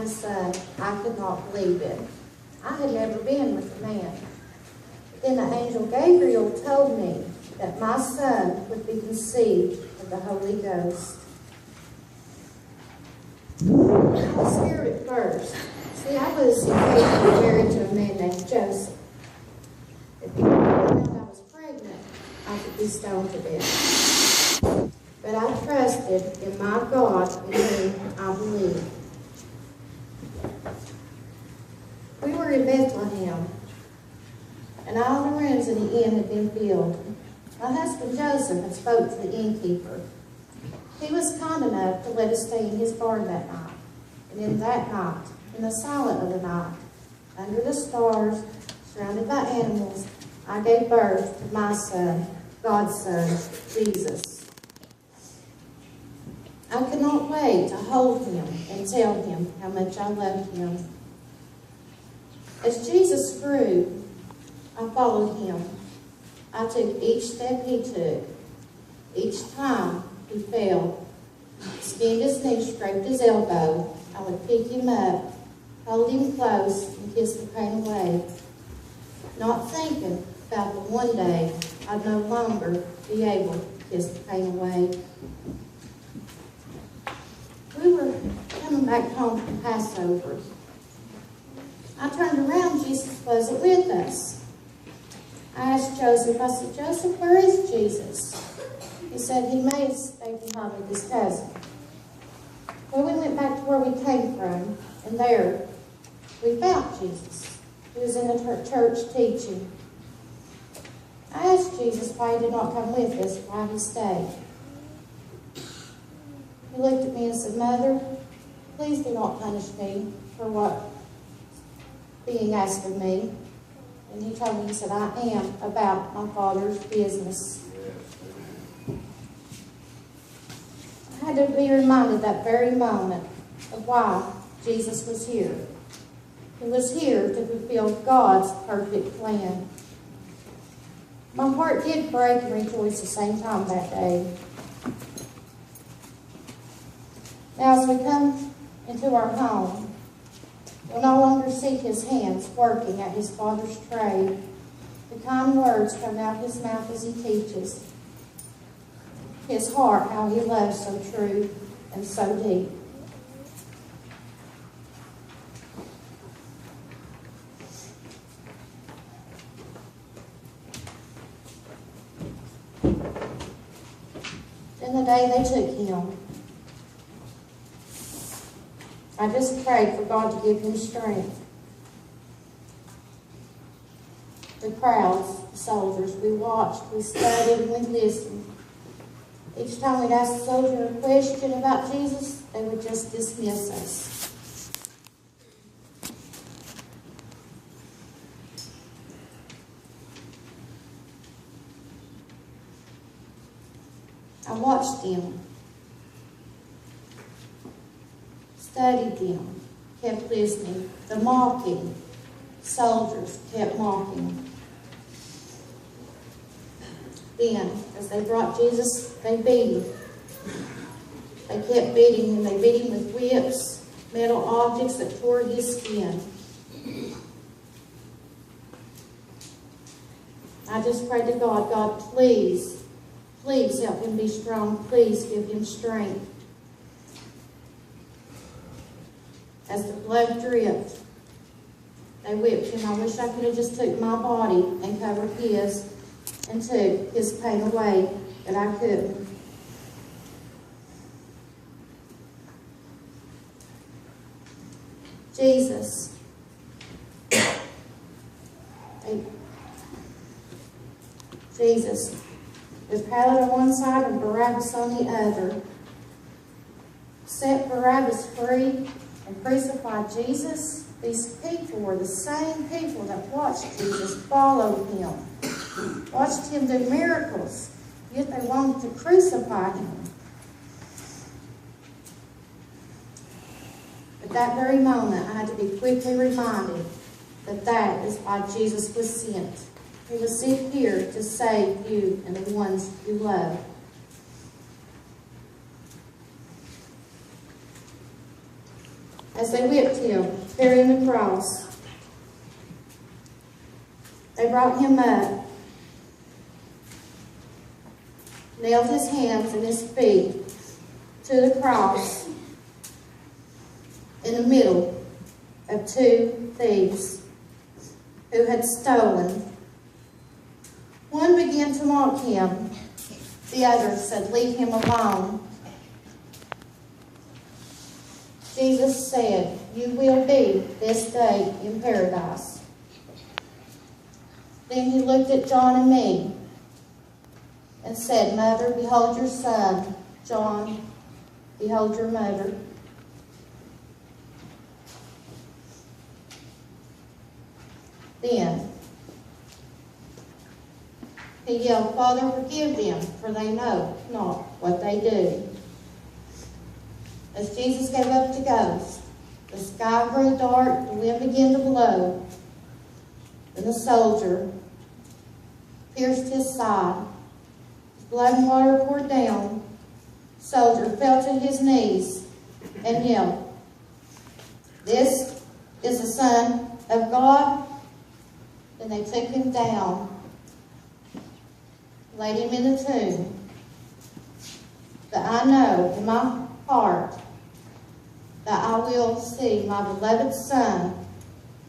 had a son, I could not believe it. I had never been with a man. Then the angel Gabriel told me that my son would be conceived of the Holy Ghost. I was scared at first. See, I was engaged and married to a man named Joseph. If people found I was pregnant, I could be stoned to death. But I trusted in my God in whom I believed. We were in Bethlehem, and all the rooms in the inn had been filled. My husband Joseph had spoke to the innkeeper. He was kind enough to let us stay in his barn that night. And in that night, in the silence of the night, under the stars, surrounded by animals, I gave birth to my son, God's son, Jesus. I could not wait to hold him and tell him how much I loved him. As Jesus grew, I followed him. I took each step he took. Each time he fell, skinned his knee, scraped his elbow, I would pick him up, hold him close, and kiss the pain away, not thinking about the one day I'd no longer be able to kiss the pain away. We were coming back home from Passover. I turned around, Jesus wasn't with us. I asked Joseph, I said, Joseph, where is Jesus? He said he may have stayed behind with his cousin. Well, we went back to where we came from, and there we found Jesus. He was in the church teaching. I asked Jesus why he did not come with us, why he stayed. He looked at me and said, Mother, please do not punish me for what being asked of me. And he told me, he said, I am about my Father's business. I had to be reminded that very moment of why Jesus was here. He was here to fulfill God's perfect plan. My heart did break and rejoice at the same time that day. Now, as we come into our home, we'll no longer see his hands working at his Father's trade. The kind words come out of his mouth as he teaches. His heart, how he loves so true and so deep. Then the day they took him, I just prayed for God to give him strength. The crowds, the soldiers, we watched, we studied, and we listened. Each time we'd ask the soldier a question about Jesus, they would just dismiss us. I watched them, studied them, kept listening. The mocking soldiers kept mocking. Then, as they brought Jesus, they beat him. They kept beating him. They beat him with whips, metal objects that tore his skin. I just prayed to God, God, please, please help him be strong. Please give him strength. As the blood dripped, they whipped him. I wish I could have just took my body and covered his and took his pain away, but I couldn't. Jesus. Jesus with Pilate on one side and Barabbas on the other. Set Barabbas free and crucified Jesus. These people were the same people that watched Jesus, followed him, watched him do miracles, yet they wanted to crucify him. At that very moment, I had to be quickly reminded that that is why Jesus was sent. He was sent here to save you and the ones you love. as they whipped him, carrying the cross. They brought him up, nailed his hands and his feet to the cross in the middle of two thieves who had stolen. One began to mock him. The other said, "Leave him alone." Jesus said, "You will be this day in paradise." Then he looked at John and me and said, "Mother, behold your son. John, behold your mother." Then he yelled, "Father, forgive them, for they know not what they do." As Jesus gave up the ghost, the sky grew dark, the wind began to blow. Then the soldier pierced his side. His blood and water poured down. The soldier fell to his knees and yelled, "This is the Son of God." Then they took him down, laid him in the tomb. But I know in my heart that I will see my beloved Son,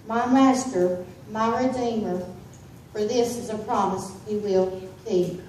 my Master, my Redeemer, for this is a promise he will keep.